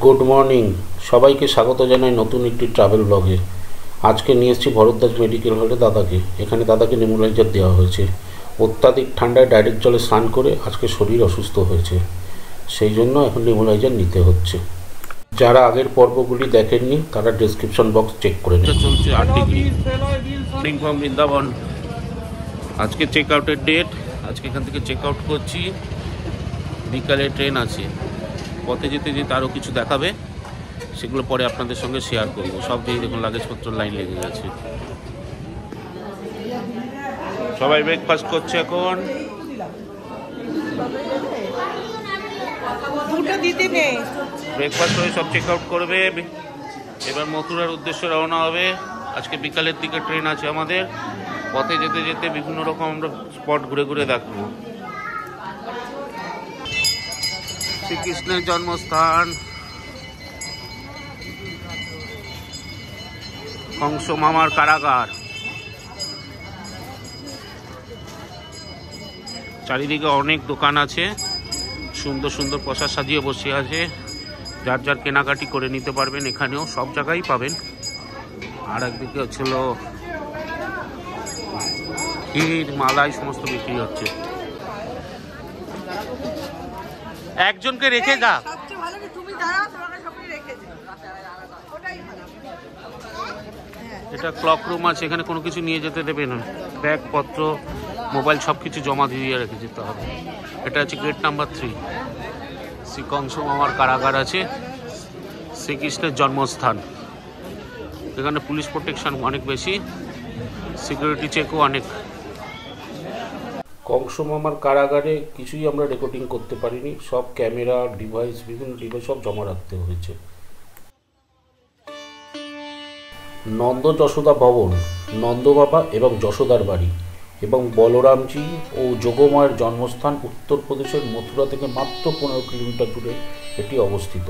Good morning, সবাইকে স্বাগত জানাই নতুন একটি ট্রাভেল ব্লগে। আজকে নিয়ে এসেছি ভরদ্বাজ মেডিকেল হলে দাদাকে। এখানে দাদাকে নেবুলাইজার দেওয়া হয়েছে। অত্যাধিক ঠান্ডায় ডাইরেক্ট জলে স্নান করে আজকে শরীর অসুস্থ হয়েছে, সেই জন্য এখন নেবুলাইজার নিতে হচ্ছে। যারা আগের পর্বগুলি দেখেননি তারা ডেসক্রিপশন বক্স চেক করে নিন। চলছে 8 ডিগ্রি ফ্রম বৃন্দাবন। আজকে চেক আউটের ডেট। আজকে এখান থেকে চেক আউট করছি। বিকালে ট্রেন আছে। পথে যেতে যেতে আরও কিছু দেখাবে, সেগুলো পরে আপনাদের সঙ্গে শেয়ার করবো। সব দিয়ে দেখুন লাগেজপত্র লাইন লেগে গেছে। সবাই ব্রেকফাস্ট করছে এখন। ব্রেকফাস্ট হয়ে সব চেক আউট করবে। এবার মথুরার উদ্দেশ্যে রওনা হবে। আজকে বিকালের দিকে ট্রেন আছে আমাদের। পথে যেতে যেতে বিভিন্ন রকম আমরা স্পট ঘুরে ঘুরে দেখবো। শ্রীকৃষ্ণের জন্মস্থান, কংস মামার কারাগার। চারিদিকে অনেক দোকান আছে, সুন্দর সুন্দর প্রসাদ সাজিয়ে বসে আছে। যার যার কেনাকাটি করে নিতে পারবেন, এখানেও সব জায়গায় পাবেন। আর একদিকে হচ্ছিল ক্ষীর, মালাই সমস্ত বিক্রি হচ্ছে। একজনকে রেখে যা। এটা ক্লক রুম আছে, এখানে কোনো কিছু নিয়ে যেতে দেবে না। ব্যাগপত্র, মোবাইল সব কিছু জমা দিয়ে রেখে যেতে হবে। এটা হচ্ছে গেট নাম্বার 3। শ্রী কংস মামার কারাগার আছে, শ্রীকৃষ্ণের জন্মস্থান। এখানে পুলিশ প্রোটেকশন অনেক বেশি, সিকিউরিটি চেকও অনেক। কংস মামার কারাগারে কিছুই আমরা রেকর্ডিং করতে পারিনি, সব ক্যামেরা ডিভাইস, বিভিন্ন ডিভাইস সব জমা রাখতে হয়েছে। নন্দ যশোদা ভবন, নন্দ বাবা এবং যশোদার বাড়ি এবং বলরামজি ও যোগমায়ের জন্মস্থান উত্তরপ্রদেশের মথুরা থেকে মাত্র 15 কিলোমিটার দূরে এটি অবস্থিত।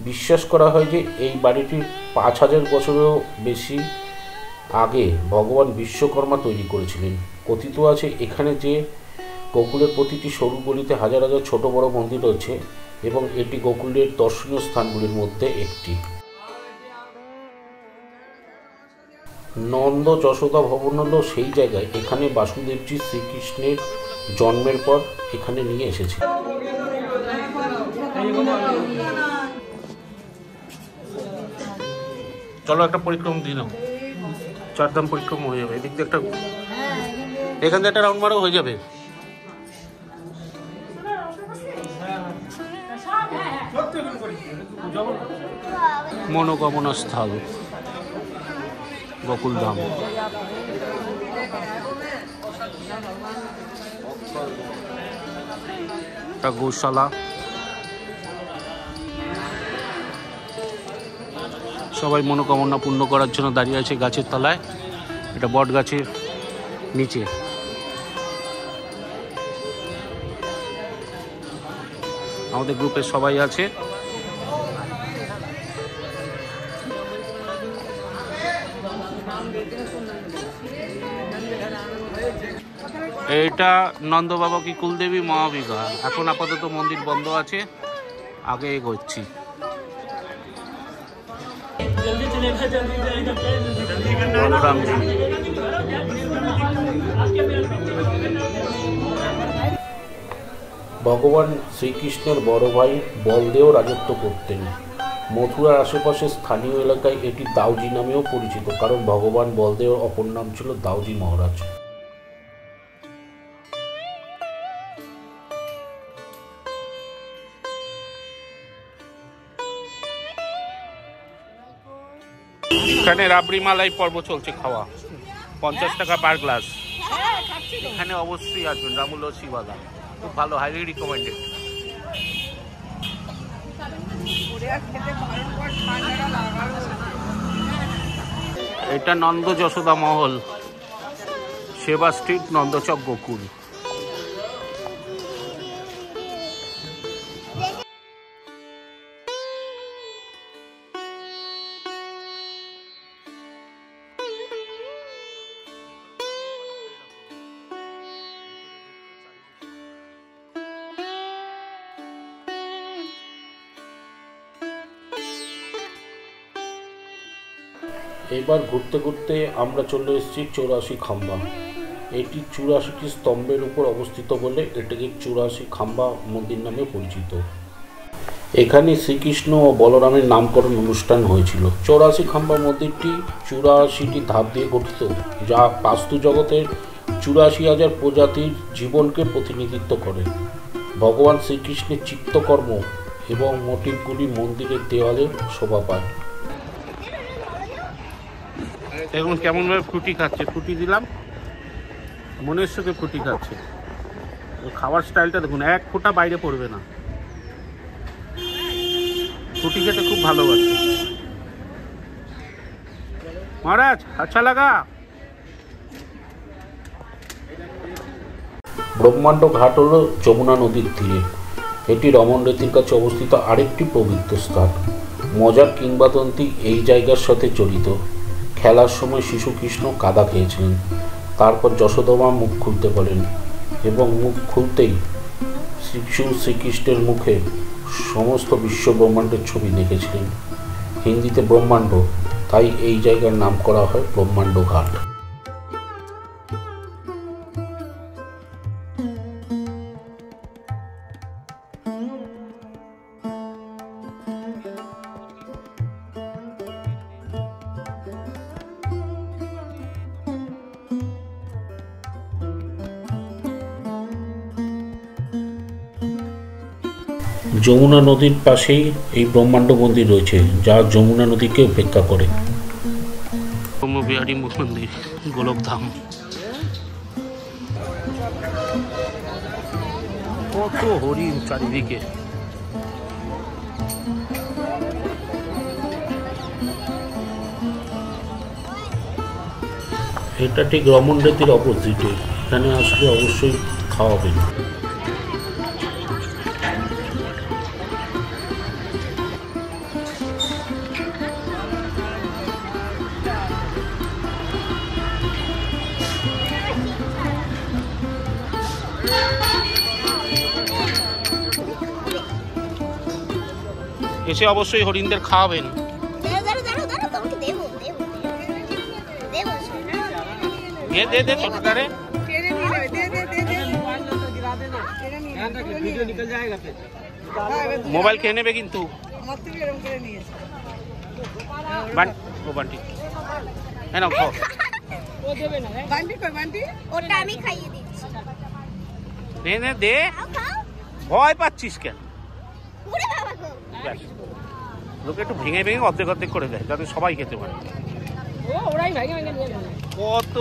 বিশ্বাস করা হয় যে এই বাড়িটি 5000 বছরেরও বেশি আগে ভগবান বিশ্বকর্মা তৈরি করেছিলেন। কথিত আছে এখানে যে গোকুলের প্রতিটি সরু গলিতে হাজার হাজার ছোট বড় মন্দির রয়েছে এবং এটি গোকুলের দর্শনীয় স্থানগুলির মধ্যে একটি। নন্দ যশোদা ভবন হলো সেই জায়গায়, এখানে বাসুদেবজি শ্রীকৃষ্ণের জন্মের পর এখানে নিয়ে এসেছে। চলো একটা পরিক্রমা দিলাম, চারধাম পরিক্রমা হয়ে যাবে। এদিক দিয়ে একটা, এখান থেকে একটা রাউন্ড মারও হয়ে যাবে। মনোকামনা স্থল গোকুলধাম। একটা গোশালা। সবাই মনোকামনা পূর্ণ করার জন্য দাঁড়িয়ে আছে গাছের তলায়। এটা বট গাছের নিচে। আমাদের গ্রুপের সবাই আছে। এটা নন্দবাবা কি কুলদেবী মহাবিঘা। এখন আপাতত মন্দির বন্ধ আছে, আগে এগোচ্ছি। ভগবান শ্রীকৃষ্ণের বড় ভাই বলদেও রাজত্ব করতেন। মথুরার আশেপাশে স্থানীয় এলাকায় এটি দাউজি নামেও পরিচিত, কারণ ভগবান বলদেওর অপর নাম ছিল দাউজি মহারাজ। এখানে রাবড়ি মালাই পর্ব চলছে, খাওয়া 50 টাকা পার গ্লাস। এখানে অবশ্যই আসবেন, রামুল লস্যিওয়ালা খুব ভালো, হাইলি রিকমেন্ডেড। এটা নন্দ যশোদা মহল, সেবা স্ট্রিট, নন্দচক, গোকুল। এবার ঘুরতে ঘুরতে আমরা চলে এসেছি 84 খাম্বা। এটি 84টি স্তম্ভের উপর অবস্থিত বলে এটিকে 84 খাম্বা মন্দির নামে পরিচিত। এখানে শ্রীকৃষ্ণ ও বলরামের নামকরণ অনুষ্ঠান হয়েছিল। 84 খাম্বা মন্দিরটি 84টি ধাপ দিয়ে গঠিত, যা বাস্তু জগতের 84,000 প্রজাতির জীবনকে প্রতিনিধিত্ব করে। ভগবান শ্রীকৃষ্ণের চিত্তকর্ম এবং মোটিভগুলি মন্দিরের দেওয়ালে শোভা পায়। দেখুন কেমনভাবে ফ্রুটি খাচ্ছে, ফ্রুটি দিলাম, মনের সুখে ফ্রুটি খাচ্ছে। খাবার স্টাইলটা দেখুন, এক ফোঁটা বাইরে পড়বে না। ফ্রুটি খেতে খুব ভালোবাসে। মহারাজ আচ্ছা লাগা। ব্রহ্মাণ্ড ঘাট হলো যমুনা নদীর তীরে। এটি রমন রেতির কাছে অবস্থিত আরেকটি পবিত্র স্থান। মজার কিংবদন্তি এই জায়গার সাথে জড়িত। খেলার সময় শিশু কৃষ্ণ কাদা খেয়েছিলেন, তারপর যশোদমা মুখ খুলতে বলেন এবং মুখ খুলতেই শিশু শ্রীকৃষ্ণের মুখে সমস্ত বিশ্ব ব্রহ্মাণ্ডের ছবি দেখেছিলেন। হিন্দিতে ব্রহ্মাণ্ড, তাই এই জায়গার নাম করা হয় ব্রহ্মাণ্ড ঘাট। যমুনা নদীর পাশেই এই ব্রহ্মাণ্ড মন্দির রয়েছে, যা যমুনা নদীকে উপেক্ষা করে। ব্রহ্মবিহারী মন্দির, গোলকধাম। কত হরিণ চারিদিকে। এটা ঠিক রমন রেতির অপোজিটে। এখানে আসলে অবশ্যই খাওয়াবেন। এসে অবশ্যই হরিণদের খাওয়াবেন। মোবাইল খেয়ে নেবে কিন্তু। ভয় পাচ্ছিস কেন? লোকে একটু ভেঙে ভেঙে অর্ধেক অর্ধেক করে দেয় যাতে সবাই খেতে পারে। কত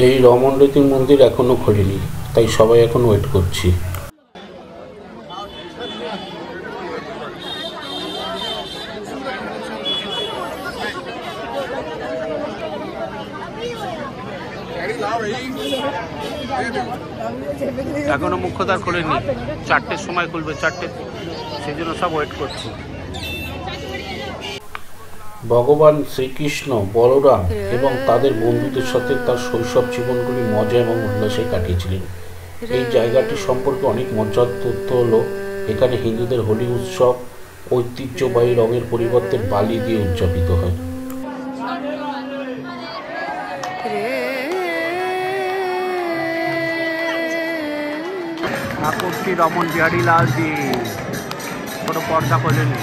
এই রমন রেতির মন্দির এখনো খোলেনি, তাই সবাই এখন ওয়েট করছি। এখনো মুখ্যদ্বার খোলেনি, 4টের সময় খুলবে, 4টে, সেই জন্য সব ওয়েট করছি। ভগবান শ্রীকৃষ্ণ, বলরাম এবং তাদের বন্ধুদের সাথে তার শৈশব জীবনগুলি মজা এবং উল্লাসে কাটিয়েছিলেন। এই জায়গাটি সম্পর্কে অনেক মজার তথ্য হলো, এখানে হিন্দুদের হোলি উৎসব ঐতিহ্যবাহী রঙের পরিবর্তে বালি দিয়ে উদযাপিত হয়। ঠাকুর শ্রী রমন বিহারী লাল জি কোনো পর্দা খোলেনি।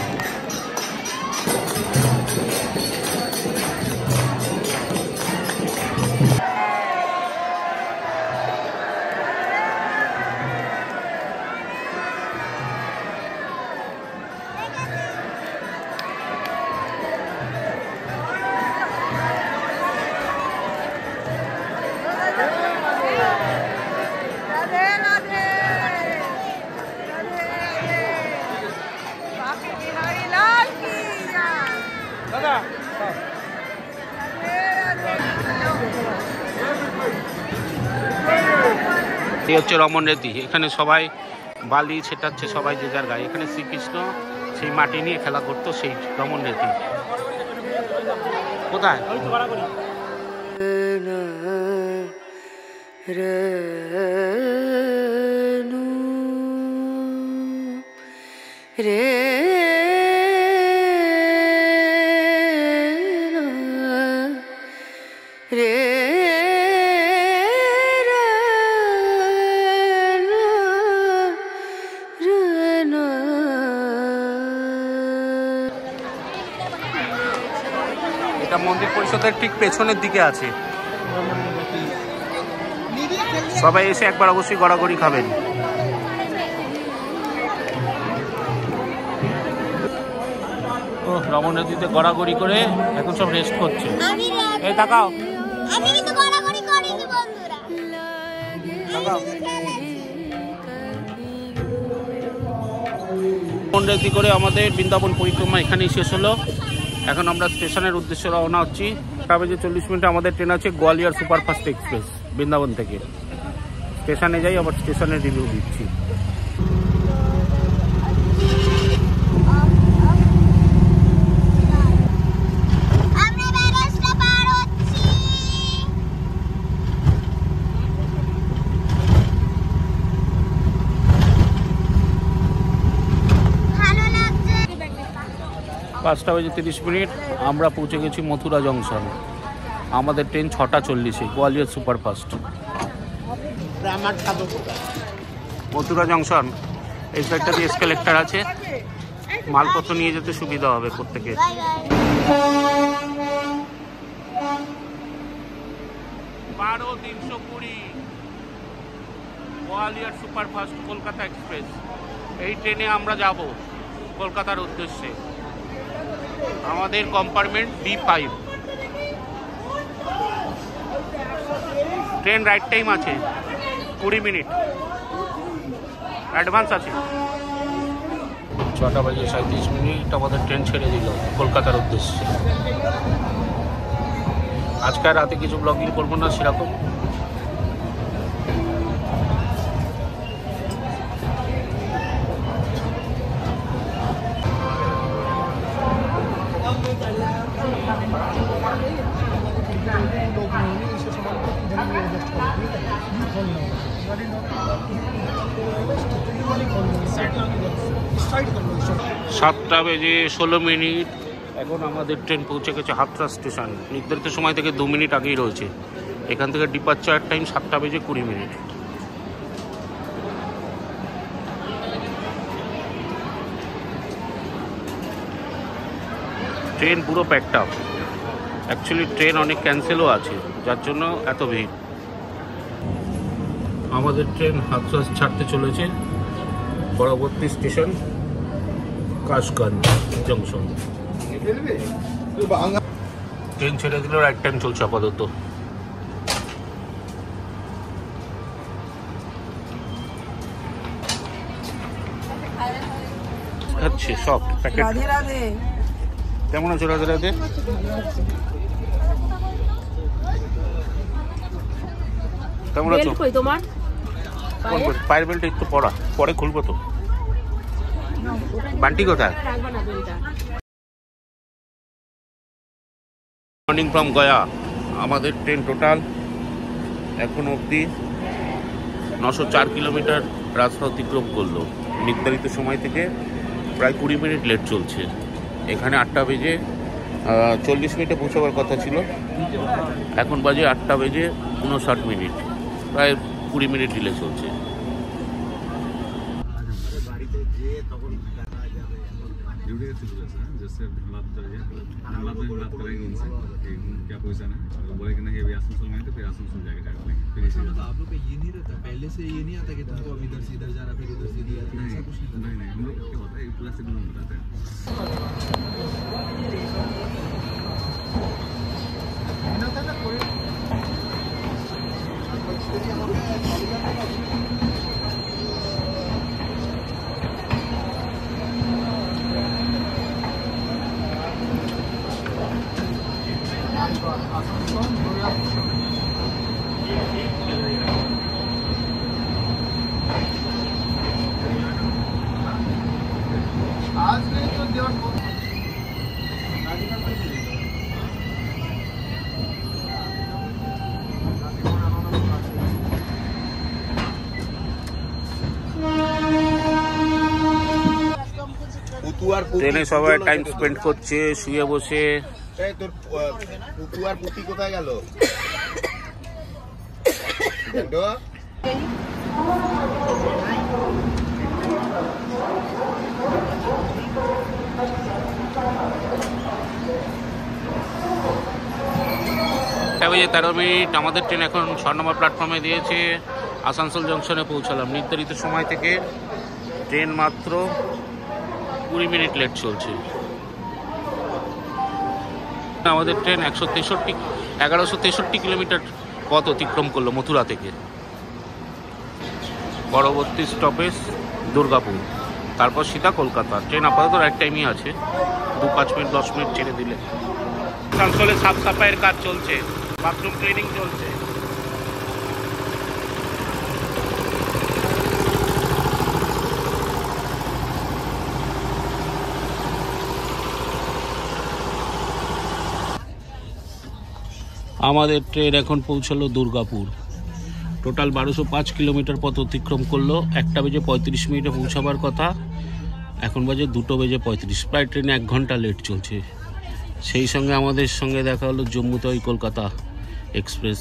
এই হচ্ছে রমন রেতি। এখানে সবাই বালি ছেটাচ্ছে, সবাই যে যার গায়ে। এখানে শ্রীকৃষ্ণ সেই মাটি নিয়ে খেলা করতো, সেই রমন রেতি। কোথায় রে রে এটা মন্দির পরিষদের ঠিক পেছনের দিকে আছে। সবাই এসে একবার অবশ্যই গড়াগড়ি খাবেন। ও রমন নদীতে গড়াগড়ি করে এখন সব রেস্ট করছে। এই তাকাও, আমি কিন্তু গড়াগড়ি করিনি বন্ধুরা। তাকাও। রমন নদী করে আমাদের বৃন্দাবন পরিক্রমা এখানেই শেষ হলো। এখন আমরা স্টেশনের উদ্দেশ্যে রওনা হচ্ছি। 8:40 আমাদের ট্রেন আছে গোয়ালিয়র সুপারফাস্ট এক্সপ্রেস বৃন্দাবন থেকে। স্টেশনে যাই, আবার স্টেশনের রিভিউ দিচ্ছি। আমরা ব্যারাজটা পার হচ্ছি। ভালো লাগছে। 5:30 আমরা পৌঁছে গেছি মথুরা জংশন। আমাদের train 6:40 Gwalior superfast. Mathura junction এই সাইডটা দিয়ে এসকেলেটর আছে, মালপত্র নিয়ে যেতে সুবিধা হবে প্রত্যেকে। Bye bye. 12:320 Gwalior superfast Kolkata express. এই ট্রেনে আমরা যাব কলকাতার উদ্দেশ্যে। আমাদের compartment B5। Train right time আছে 20 মিনিট, অ্যাডভান্স আছে। 6:37 আমাদের ট্রেন ছেড়ে দিল কলকাতার উদ্দেশ্যে। আজকে রাতে কিছু ব্লগিং করবো না সেরকম। সাতটা বেজে 16 মিনিট এখন আমাদের ট্রেন পৌঁছে গেছে হাথরাস স্টেশন। নির্ধারিত সময় থেকে 2 মিনিট আগেই রয়েছে। এখান থেকে ডিপারচার টাইম 7:20 ট্রেন পুরো প্যাকড আপ। অ্যাকচুয়ালি ট্রেন অনেক ক্যান্সেলও আছে, যার জন্য এত ভিড়। আমাদের ট্রেন হাথরাস ছাড়তে চলেছে। পরবর্তী স্টেশন কাশগঞ্জ জংশন। ট্রেন ছেড়ে দিল, রাইট টাইম চলছে আপাতত। আচ্ছা সফট প্যাকেট। কেমন আছো রাধে রাধে? কেমন আছো? তোমার পায়ের বেল্ট একটু পরা, পরে খুলবো তো। বান্টি কোথায়? Morning from Gaya. আমাদের ট্রেন টোটাল এখন অবধি 904 কিলোমিটার রাস্তা অতিক্রম করলো। নির্ধারিত সময় থেকে প্রায় 20 মিনিট লেট চলছে। এখানে 8:40 পৌঁছাবার কথা ছিল, এখন বাজে 8:59, প্রায় 20 মিনিট ডিলে চলছে। जैसे बात करेंगे बात करेंगे उनसे कि क्या पोजीशन है, अगर बोले कि नहीं अभी आसनसोल में तो फिर आसनसोल जाके फिर इसी तो आप लोग का ये नहीं रहता पहले से, ये नहीं आता कि तुमको अब इधर से इधर जाना फिर उधर से इधर, ऐसा कुछ नहीं? नहीं हम लोग क्या होता है पूरा शेड्यूल बताते हैं। ট্রেনে সবাই টাইম স্পেন্ড করছে শুয়ে বসে, এই তোর পুকু আর পুতি কোথায় গেল? বেজে 13 মিনিট আমাদের ট্রেন এখন 6 নম্বর প্ল্যাটফর্মে দিয়েছে। আসানসোল জংশনে পৌঁছালাম। নির্ধারিত সময় থেকে ট্রেন মাত্র 20 মিনিট লেট চলছে। আমাদের ট্রেন 1163 কিলোমিটার পথ অতিক্রম করলো মথুরা থেকে। পরবর্তী স্টপেজ দুর্গাপুর, তারপর সিধা কলকাতা। ট্রেন আপাতত রাইট টাইমই আছে, 2-5 মিনিট 10 মিনিট ছেড়ে দিলে। আসানসোলে সাফ সাফাইয়ের কাজ চলছে, বাথরুম ক্লিনিং চলছে। আমাদের ট্রেন এখন পৌঁছালো দুর্গাপুর। টোটাল 1205 কিলোমিটার পথ অতিক্রম করলো। 1টা বেজে 35 মিনিটে পৌঁছাবার কথা, এখন বাজে 2টো বেজে 35। প্রায় ট্রেনে 1 ঘন্টা লেট চলছে। সেই সঙ্গে আমাদের সঙ্গে দেখা হলো জম্মু তাওয়াই কলকাতা এক্সপ্রেস।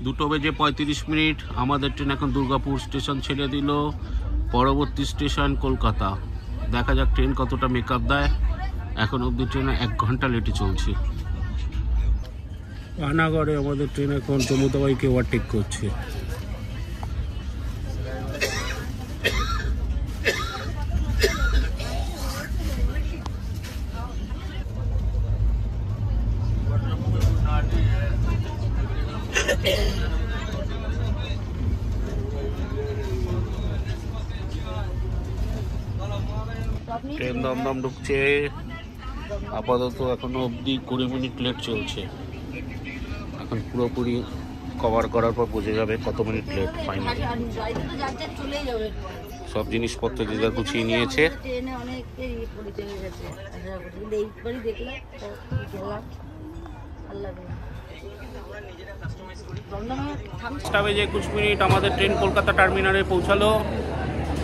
2টো বেজে 35 মিনিট আমাদের ট্রেন এখন দুর্গাপুর স্টেশন ছেড়ে দিল। পরবর্তী স্টেশন কলকাতা। দেখা যাক ট্রেন কতটা মেকআপ দেয়। এখন অবধি ট্রেনে 1 ঘন্টা লেটে চলছে। পানাগড়ে আমাদের ট্রেন এখন জম্মু তাওয়াইকে ওভারটেক করছে। ট্রেন দমদম ঢুকছে। আপাতত এখনো অবধি 20 মিনিট লেট চলছে। এখন পুরোপুরি কভার করার পর বোঝা যাবে কত মিনিট লেট ফাইনাল। সব জিনিসপত্র যে যার গুছিয়ে নিয়েছে। পাঁচটা বেজে 21 মিনিট আমাদের ট্রেন কলকাতা টার্মিনালে পৌঁছালো।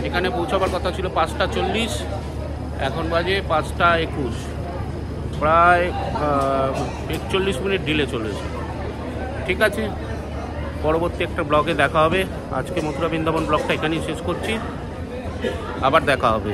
এখানে পৌঁছাবার কথা ছিল 5টা 40, এখন বাজে 5টা 21। প্রায় 41 মিনিট ডিলে চলেছে। ঠিক আছে, পরবর্তী একটা ব্লগে দেখা হবে। আজকে মথুরা বৃন্দাবন ব্লগটা এখানেই শেষ করছি, আবার দেখা হবে।